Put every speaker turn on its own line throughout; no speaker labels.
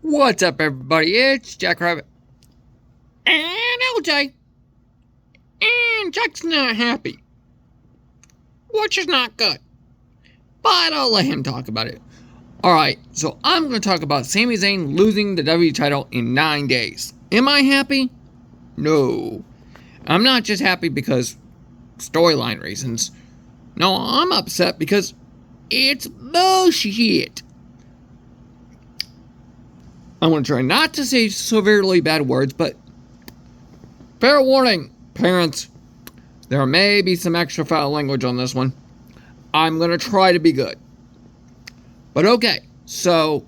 What's up, everybody? It's Jack Rabbit and LJ. And Jack's not happy, which is not good. But I'll let him talk about it. Alright, so I'm going to talk about Sami Zayn losing the WWE title in 9 days. Am I happy? No. I'm not just happy because storyline reasons. No, I'm upset because it's bullshit. I'm going to try not to say severely bad words, but fair warning, parents, there may be some extra foul language on this one. I'm going to try to be good. But okay, so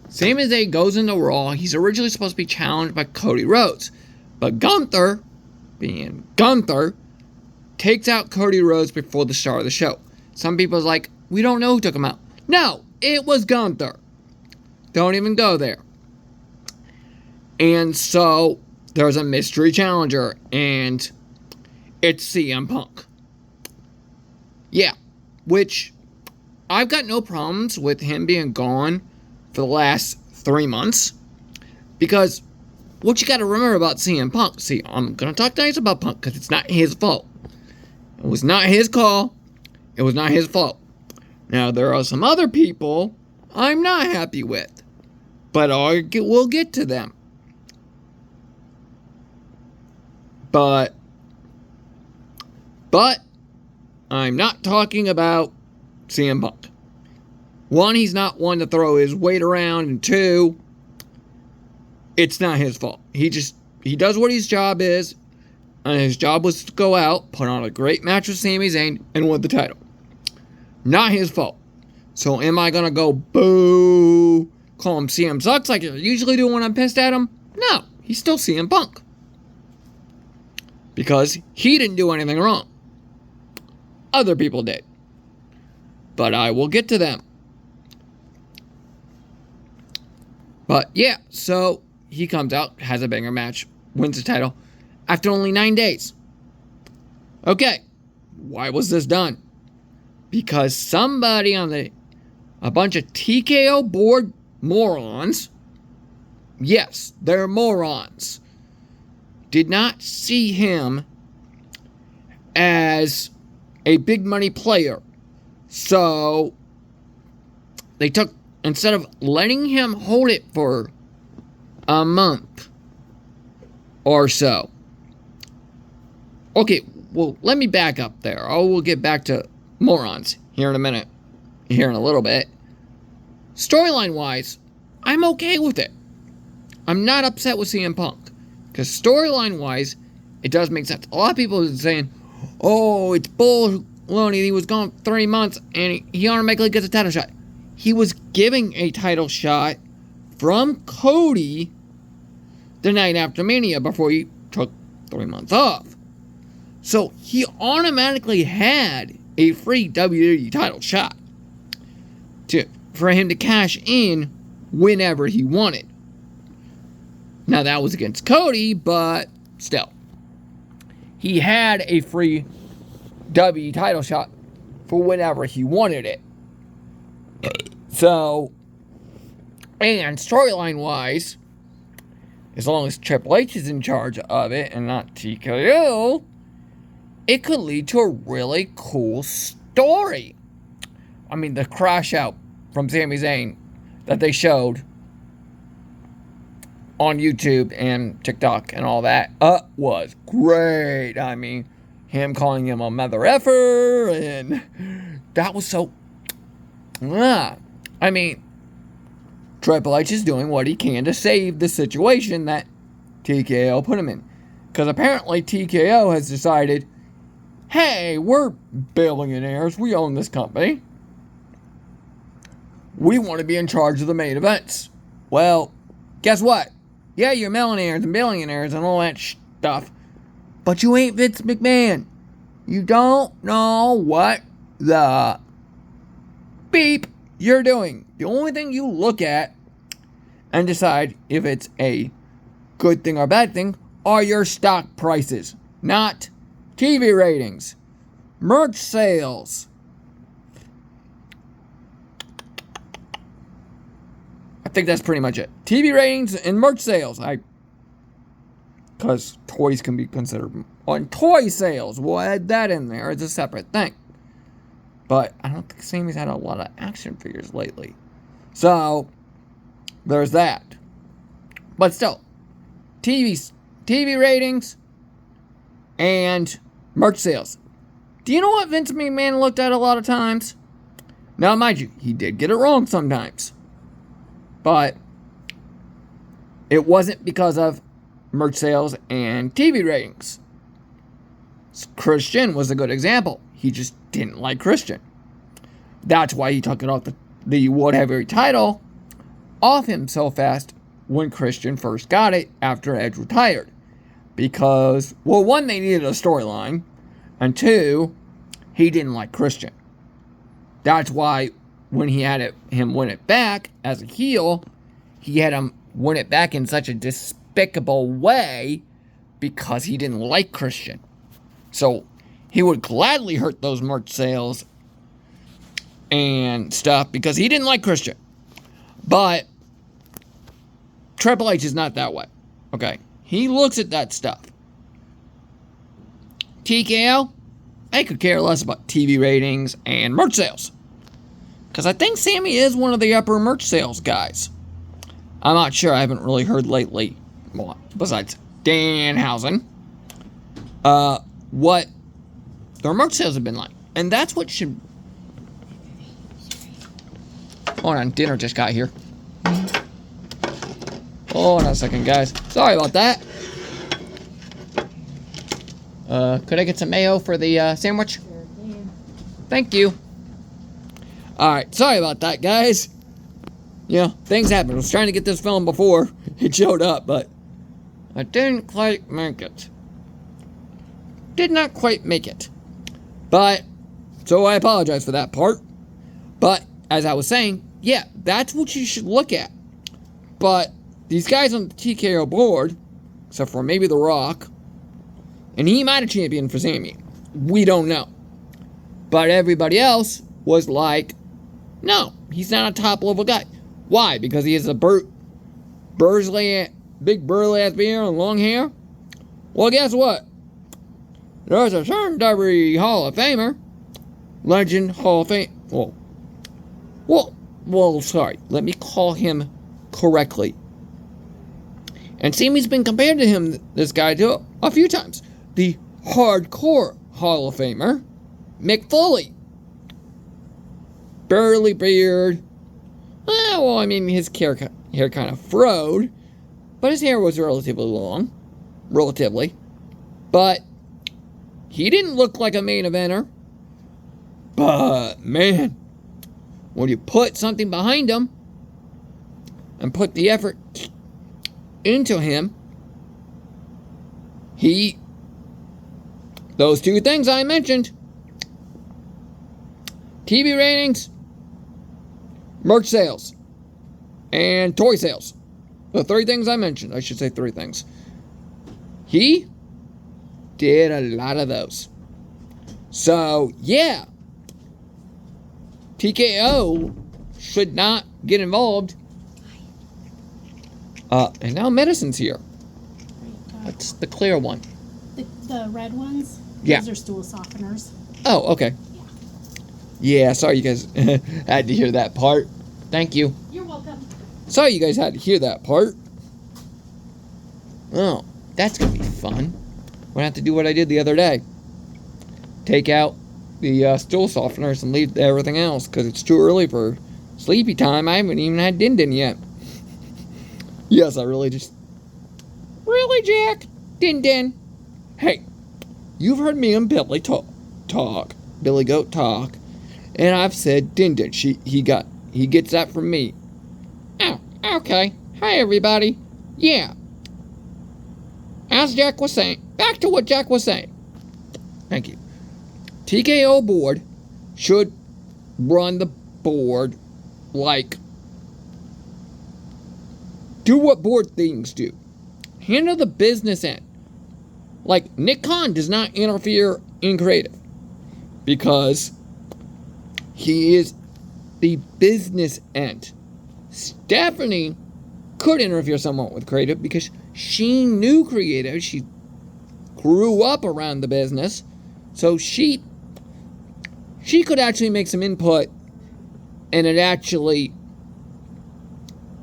Sami Zayn goes into Raw. He's originally supposed to be challenged by Cody Rhodes. But Gunther, being Gunther, takes out Cody Rhodes before the start of the show. Some people are like, we don't know who took him out. No, it was Gunther. Don't even go there. And so there's a mystery challenger, and it's CM Punk. Yeah, which I've got no problems with him being gone for the last 3 months, because what you got to remember about CM Punk, see, I'm going to talk nice about Punk because it's not his fault. It was not his call. It was not his fault. Now, there are some other people I'm not happy with, but we'll get to them. But I'm not talking about CM Punk. One, he's not one to throw his weight around, and two, it's not his fault. He does what his job is, and his job was to go out, put on a great match with Sami Zayn, and win the title. Not his fault. So am I gonna go boo, call him CM sucks like I usually do when I'm pissed at him? No, he's still CM Punk. Because he didn't do anything wrong. Other people did. But I will get to them. But yeah, so he comes out, has a banger match, wins the title after only 9 days. Okay, why was this done? Because somebody on a bunch of TKO board morons, yes, they're morons, did not see him as a big money player. So they took, instead of letting him hold it for a month or so. Okay, well, let me back up there. We'll get back to morons here in a minute, here in a little bit. Storyline wise, I'm okay with it. I'm not upset with CM Punk. Because storyline-wise, it does make sense. A lot of people are saying, oh, it's baloney. He was gone 3 months, and he automatically gets a title shot. He was giving a title shot from Cody the night after Mania before he took 3 months off. So he automatically had a free WWE title shot for him to cash in whenever he wanted. Now, that was against Cody, but still. He had a free W title shot for whenever he wanted it. So, and storyline-wise, as long as Triple H is in charge of it and not TKO, it could lead to a really cool story. I mean, the crash out from Sami Zayn that they showed on YouTube and TikTok and all that was great. I mean, him calling him a mother effer, and that was so I mean, Triple H is doing what he can to save the situation that TKO put him in. Because apparently TKO has decided, hey, we're billionaires, we own this company, we want to be in charge of the main events. Well, guess what? Yeah, you're millionaires and billionaires and all that stuff, but you ain't Vince McMahon. You don't know what the beep you're doing. The only thing you look at and decide if it's a good thing or bad thing are your stock prices, not TV ratings, merch sales. think that's pretty much it. TV ratings and merch sales. Because toys can be considered on toy sales. We'll add that in there as a separate thing. But I don't think Sammy's had a lot of action figures lately. So, there's that. But still, TV ratings and merch sales. Do you know what Vince McMahon looked at a lot of times? Now, mind you, he did get it wrong sometimes. But it wasn't because of merch sales and TV ratings. Christian was a good example. He just didn't like Christian. That's why he took it off the World Heavyweight title off him so fast when Christian first got it after Edge retired. Because, well, one, they needed a storyline, and two, he didn't like Christian. That's why when he had him win it back as a heel, he had him win it back in such a despicable way because he didn't like Christian. So he would gladly hurt those merch sales and stuff because he didn't like Christian. But Triple H is not that way. Okay. He looks at that stuff. TKO, I could care less about TV ratings and merch sales. Because I think Sami is one of the upper merch sales guys. I'm not sure. I haven't really heard lately, well, besides Danhausen, what their merch sales have been like. And that's what should... Hold on, dinner just got here. Hold on a second, guys. Sorry about that. Could I get some mayo for the sandwich?
Sure can.
Thank you. Alright, sorry about that, guys. You know, things happen. I was trying to get this film before it showed up, but I didn't quite make it. Did not quite make it. But, so I apologize for that part. But, as I was saying, yeah, that's what you should look at. But, these guys on the TKO board, except for maybe The Rock, and he might have championed for Sami. We don't know. But everybody else was like, no, he's not a top level guy. Why? Because he has a big burly ass beard and long hair? Well, guess what? There's a certain WWE Hall of Famer, Legend Hall of Fame. Well, sorry. Let me call him correctly. And Sami's been compared to him, this guy, to a few times. The Hardcore Hall of Famer, Mick Foley. Burly beard. Well, I mean, his hair kind of frowed, but his hair was relatively long. But he didn't look like a main eventer. But, man, when you put something behind him and put the effort into him, those two things I mentioned, TV ratings, merch sales, and toy sales. The three things I mentioned. I should say three things. He did a lot of those. So, yeah. TKO should not get involved. And now medicine's here. What's the clear one?
The red ones?
Yeah.
Those are stool softeners.
Oh, okay. Yeah, sorry you guys had to hear that part. Thank you.
You're welcome.
Sorry you guys had to hear that part. Oh, that's going to be fun. We're going to have to do what I did the other day. Take out the stool softeners and leave everything else because it's too early for sleepy time. I haven't even had din-din yet. Yes, I really just... Really, Jack? Din-din. Hey, you've heard me and Billy talk. Billy Goat talk. And I've said din-din. He gets that from me. Oh, okay. Hi, everybody. Yeah. As Jack was saying. Back to what Jack was saying. Thank you. TKO board should run the board like... Do what board things do. Handle the business end. Like, Nick Khan does not interfere in creative. Because he is the business end. Stephanie could interfere somewhat with creative because she knew creative. She grew up around the business. So she could actually make some input, and it actually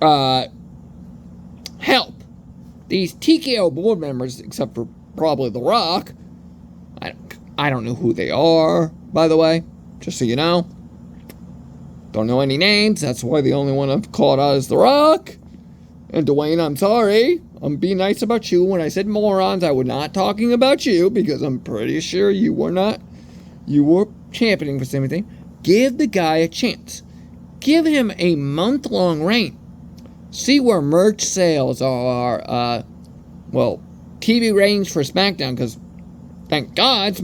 help these TKO board members, except for probably The Rock. I don't know who they are, by the way, just so you know. Don't know any names. That's why the only one I've called out is The Rock. And Dwayne, I'm sorry. I'm being nice about you. When I said morons, I was not talking about you, because I'm pretty sure you were not. You were championing for something. Give the guy a chance. Give him a month-long reign. See where merch sales are. TV ratings for SmackDown, because thank God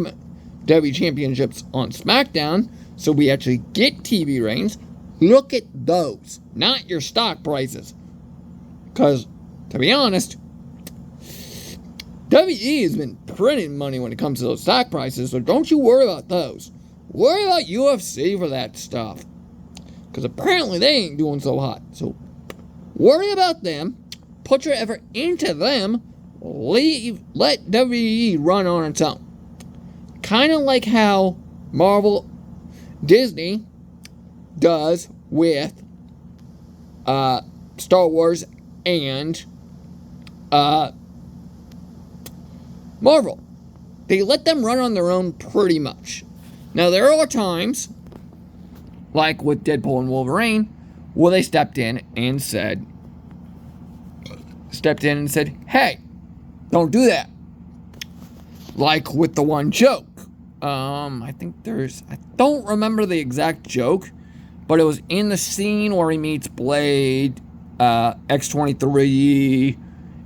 WWE Championships on SmackDown, so we actually get TV ratings. Look at those, not your stock prices. Because, to be honest, WWE has been printing money when it comes to those stock prices, so don't you worry about those. Worry about UFC for that stuff. Because apparently they ain't doing so hot. So, worry about them. Put your effort into them. Let WWE run on its own. Kind of like how Disney does with Star Wars and Marvel. They let them run on their own pretty much. Now, there are times, like with Deadpool and Wolverine, where they stepped in and said, hey, don't do that. Like with the one joke. I don't remember the exact joke, but it was in the scene where he meets Blade, X-23,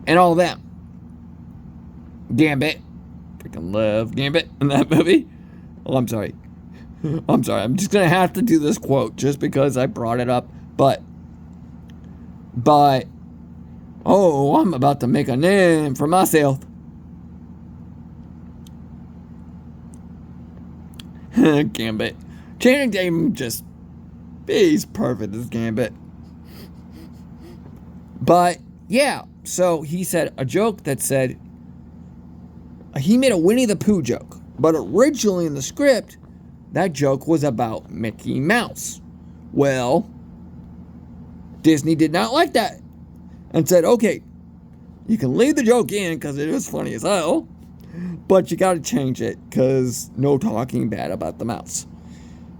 and all of them. Gambit. Freaking love Gambit in that movie. Oh, I'm sorry. I'm just going to have to do this quote just because I brought it up. But, I'm about to make a name for myself. Gambit. Channing Tatum he's perfect as Gambit. But, yeah, so he said a joke that said, he made a Winnie the Pooh joke. But originally in the script, that joke was about Mickey Mouse. Well, Disney did not like that. And said, okay, you can leave the joke in because it is funny as hell. But you got to change it because no talking bad about the mouse.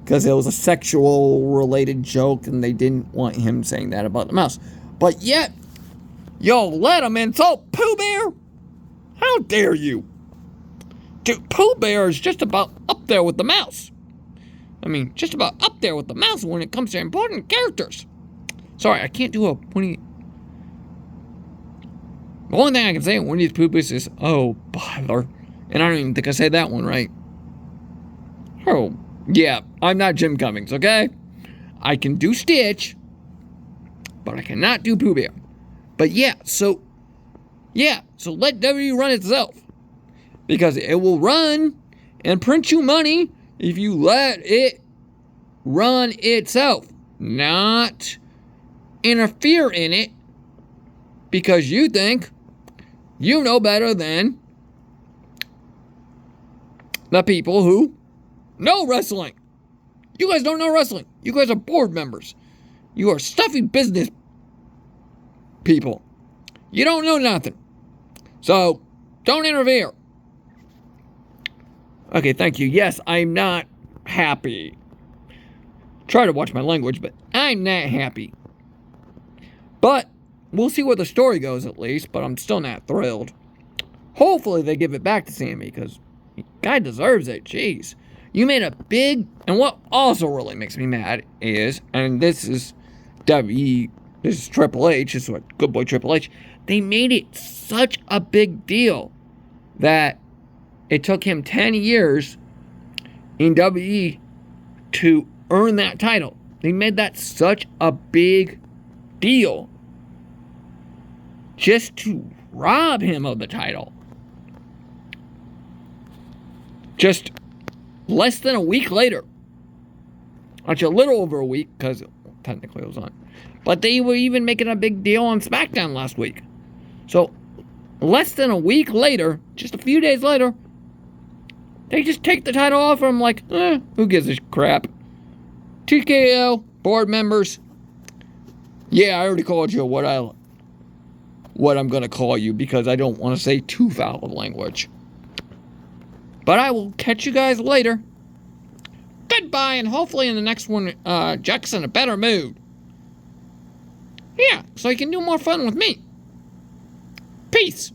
Because it was a sexual related joke and they didn't want him saying that about the mouse. But yet, let him insult Pooh Bear? How dare you? Dude, Pooh Bear is just about up there with the mouse. I mean, just about up there with the mouse when it comes to important characters. Sorry, I can't do a Winnie. The only thing I can say in Winnie the Pooh is, oh, bother. And I don't even think I said that one right. Oh, yeah, I'm not Jim Cummings, okay? I can do Stitch, but I cannot do Pooh Bear. But so let WWE run itself. Because it will run and print you money if you let it run itself. Not interfere in it because you think you know better than the people who know wrestling. You guys don't know wrestling. You guys are board members. You are stuffy business people. You don't know nothing. So, don't interfere. Okay, thank you. Yes, I'm not happy. Try to watch my language, but I'm not happy. But we'll see where the story goes at least, but I'm still not thrilled. Hopefully they give it back to Sami, because guy deserves it. Jeez. You made a big... And what also really makes me mad is, and this is this is Triple H, this is what good boy Triple H, they made it such a big deal that it took him 10 years in WWE to earn that title. They made that such a big deal just to rob him of the title. Just less than a week later. Actually, a little over a week, because technically it was on. But they were even making a big deal on SmackDown last week. So, less than a week later, just a few days later, they just take the title off and I'm like, who gives a crap? TKO, board members. Yeah, I already called you what I'm going to call you because I don't want to say too foul of language. But I will catch you guys later. Goodbye, and hopefully in the next one, Jack's in a better mood. Yeah, so he can do more fun with me. Peace.